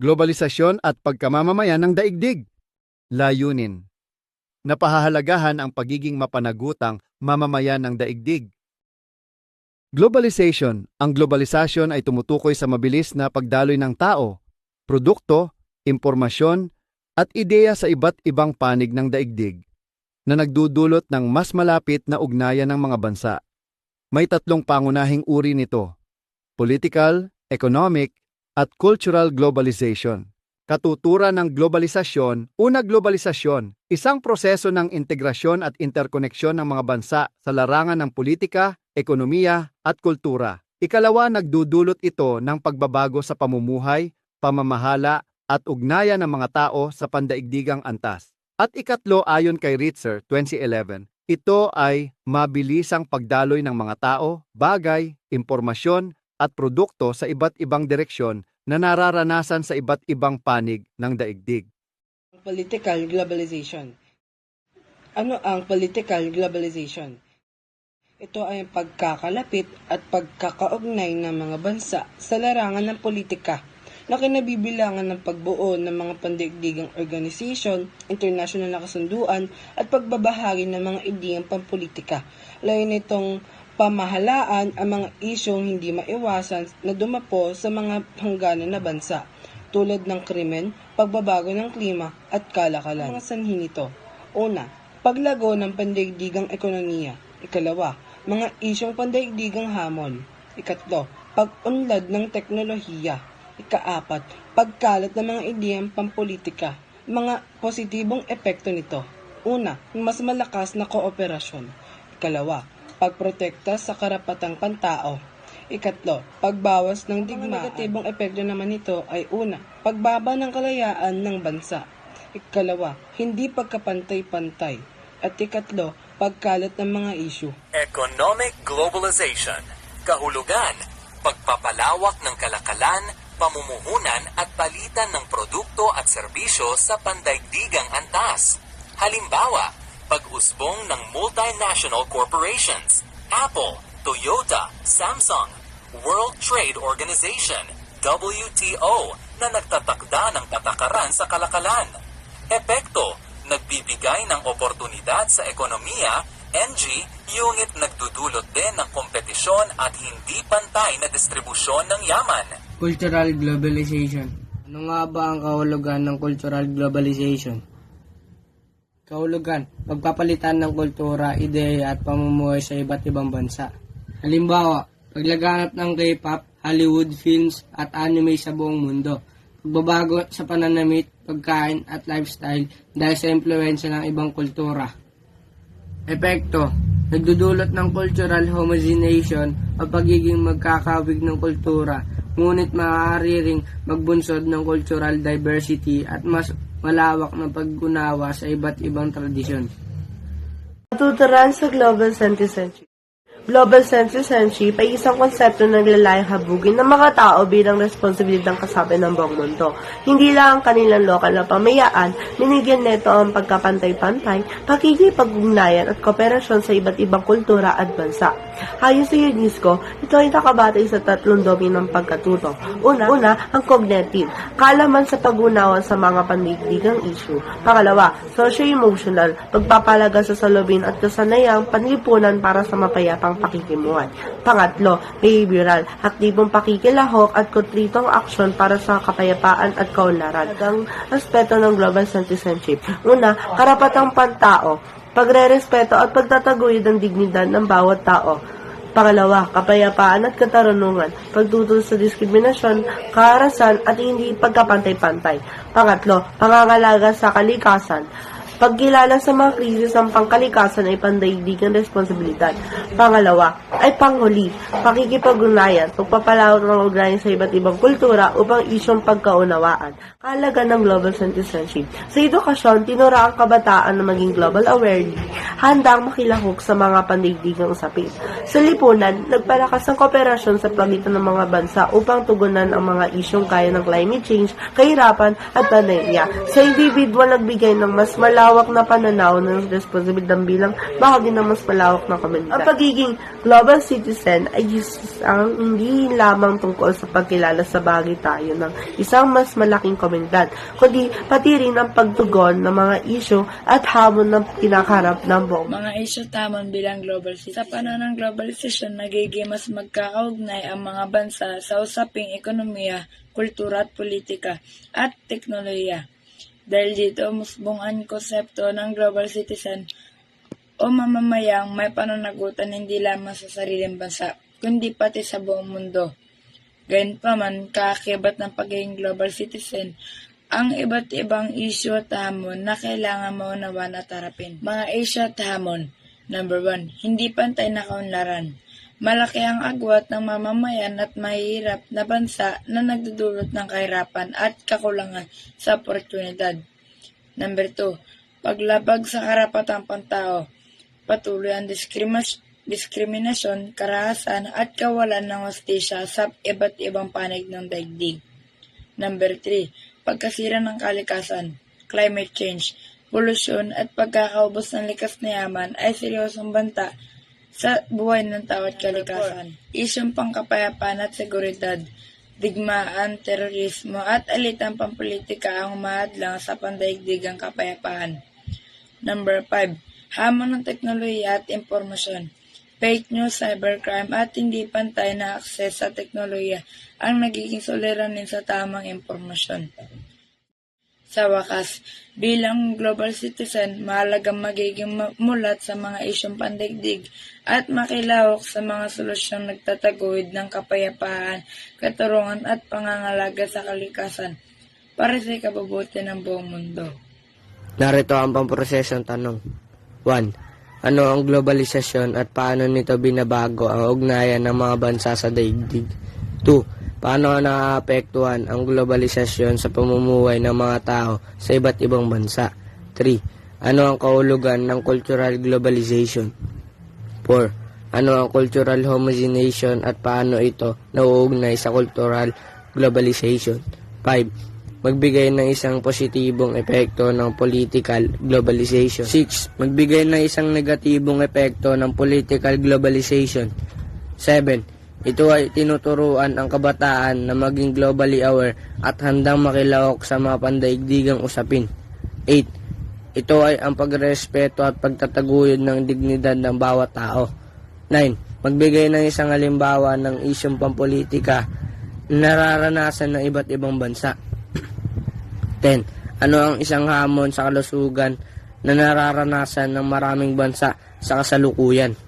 globalisasyon at pagkamamamayan ng daigdig. Layunin. Napahahalagahan ang pagiging mapanagutang mamamayan ng daigdig. Globalization. Ang globalisasyon ay tumutukoy sa mabilis na pagdaloy ng tao, produkto, impormasyon, at ideya sa iba't ibang panig ng daigdig na nagdudulot ng mas malapit na ugnayan ng mga bansa. May tatlong pangunahing uri nito: political, economic, at cultural globalization. Katuturan ng globalisasyon. Una, globalisasyon, isang proseso ng integrasyon at interkoneksyon ng mga bansa sa larangan ng politika, ekonomiya, at kultura. Ikalawa, nagdudulot ito ng pagbabago sa pamumuhay, pamamahala, at ugnayan ng mga tao sa pandaigdigang antas. At ikatlo, ayon kay Ritzer, 2011, ito ay mabilisang pagdaloy ng mga tao, bagay, impormasyon, at produkto sa iba't ibang direksyon na nararanasan sa iba't ibang panig ng daigdig. Political globalization. Ano ang political globalization? Ito ay ang pagkakalapit at pagkakaugnay ng mga bansa sa larangan ng politika na kinabibilangan ng pagbuo ng mga pandaigdigang organisasyon, international na kasunduan at pagbabahagi ng mga ideyang pampolitika. Layo nitong pamahalaan ang mga isyong hindi maiwasan na dumapo sa mga hangganan na bansa, tulad ng krimen, pagbabago ng klima at kalakalan. Mga sanhi nito: una, paglago ng pandaigdigang ekonomiya. Ikalawa, mga isyong pandaigdigang hamon. Ikatlo, pag-unlad ng teknolohiya. Ikaapat, pagkalat ng mga ideyang pampolitika. Mga positibong epekto nito: una, mas malakas na kooperasyon. Ikalawa, pagprotekta sa karapatang pantao. Ikatlo, pagbawas ng digmaan. Mga negatibong epekto naman nito ay: una, pagbaba ng kalayaan ng bansa. Ikalawa, hindi pagkapantay-pantay. At ikatlo, pagkalat ng mga isyu. Economic globalization, kahulugan, pagpapalawak ng kalakalan, pamumuhunan at palitan ng produkto at serbisyo sa pandaigdigang antas. Halimbawa, pag-usbong ng multinational corporations, Apple, Toyota, Samsung, World Trade Organization, WTO, na nagtatakda ng patakaran sa kalakalan. Epekto, nagbibigay ng oportunidad sa ekonomiya, NG, yungit nagdudulot din ng kompetisyon at hindi pantay na distribusyon ng yaman. Cultural globalization. Ano nga ba ang kahulugan ng cultural globalization? Kahulugan, pagpapalitan ng kultura, ideya at pamumuhay sa iba't ibang bansa. Halimbawa, paglaganap ng K-pop, Hollywood films at anime sa buong mundo. Pagbabago sa pananamit, pagkain at lifestyle dahil sa impluwensya ng ibang kultura. Epekto, nagdudulot ng cultural homogenization o pagiging magkakawig ng kultura, ngunit maaari ring magbunsod ng cultural diversity at mas malawak na pag-unawa sa iba't ibang tradisyon. Katuturan sa Global Citizenship. Global Citizenship ay isang konsepto na naglalayong habugin ng mga tao bilang responsibilidad ng kasapi ng buong mundo. Hindi lang ang kanilang lokal na pamayaan, binigyan nito ang pagkapantay-pantay, pakikipag-ugnayan at kooperasyon sa iba't ibang kultura at bansa. Ayon sa UNESCO, ito ay nakabatay sa tatlong domain ng pagkatuto. Una, ang cognitive, kaalaman sa pag-unawa sa mga pandaigdigang issue. Pangalawa, socio-emotional, pagpapalaga sa salubin at kasanayang panlipunan para sa mapayapang pakikimuhan. Pangatlo, behavioral, aktibong pakikilahok at konkretong aksyon para sa kapayapaan at kaunlaran. Ang aspeto ng global citizenship. Una, karapatang pantao, pagrerespeto at pagtataguyod ng dignidad ng bawat tao. Pangalawa, kapayapaan at katarunungan, pagtutol sa diskriminasyon, kaharasan at hindi pagkapantay-pantay. Pangatlo, pangangalaga sa kalikasan, pagkilala sa mga krisis ng pangkalikasan ay pandaigdigang responsibilidad. Pangalawa, ay panghuli, pakikipag-ugnayan, pagpapalawak ng ugnayan sa iba't ibang kultura upang isyong pagkaunawaan. Kahalaga ng global citizenship. Sa edukasyon, tinura ang kabataan na maging global aware, handang makilahok sa mga pandaigdigang usapin. Sa lipunan, nagpalakas ng kooperasyon sa pagitan ng mga bansa upang tugunan ang mga isyong kaya ng climate change, kahirapan at pandemya. Sa individual, nagbigay ng mas malaw malawak na pananaw ng responsibilidad bilang bahagi ng mas malawak na komunidad. Ang pagiging global citizen ay isang hindi lamang tungkol sa pagkilala sa bagay tayo ng isang mas malaking komunidad, kundi pati rin ang pagtugon ng mga isyu at hamon ng kinakaharap ng buong Mga isyu tamon bilang global citizen. Sa panahon ng globalisasyon, nagiging mas magkakaugnay ang mga bansa sa usaping ekonomiya, kultura at politika at teknolohiya. Dahil dito, musbong ang konsepto ng global citizen o mamamayang may pananagutan hindi lamang sa sariling bansa, kundi pati sa buong mundo. Gayunpaman, kaakibat ng pagiging global citizen, ang iba't ibang isyu at hamon na kailangan maunawan at harapin. Mga isyu at hamon. Number 1. Hindi pantay na kaunlaran. Malaki ang agwat ng mamamayan at mahihirap na bansa na nagdudulot ng kahirapan at kakulangan sa oportunidad. Number 2. Paglabag sa karapatang pantao. Patuloy ang diskriminasyon, karahasan at kawalan ng hustisya sa iba't ibang panig ng daigdig. Number 3. Pagkasira ng kalikasan. Climate change, polusyon at pagkakaubos ng likas na yaman ay seryosong banta sa buhay ng tao at kalikasan. Isyong pangkapayapaan at seguridad, digmaan, terorismo at alitang pampolitika ang humahadlang sa pandaigdigang kapayapaan. Number 5. Hamon ng teknolohiya at impormasyon. Fake news, cybercrime at hindi pantay na akses sa teknolohiya ang nagiging suliranin sa tamang impormasyon. Sa wakas, bilang global citizen, mahalagang magiging mulat sa mga isyong pandaigdig at makilahok sa mga solusyong nagtataguyod ng kapayapaan, katurungan at pangangalaga sa kalikasan para sa ikabubuti ng buong mundo. Narito ang pamprosesong tanong. 1. Ano ang globalisasyon at paano nito binabago ang ugnayan ng mga bansa sa daigdig? 2. Paano naaapektuhan ang globalisasyon sa pamumuhay ng mga tao sa iba't ibang bansa? 3. Ano ang kahulugan ng cultural globalization? 4. Ano ang cultural homogenization at paano ito nauugnay sa cultural globalization? 5. Magbigay ng isang positibong epekto ng political globalization. 6. Magbigay ng isang negatibong epekto ng political globalization. 7. Ito ay tinuturuan ang kabataan na maging globally aware at handang makilahok sa mga pandaigdigang usapin. 8. Ito ay ang pagrespeto at pagtataguyod ng dignidad ng bawat tao. 9. Magbigay ng isang halimbawa ng isyong pampolitika na nararanasan ng iba't ibang bansa. 10. Ano ang isang hamon sa kalusugan na nararanasan ng maraming bansa sa kasalukuyan?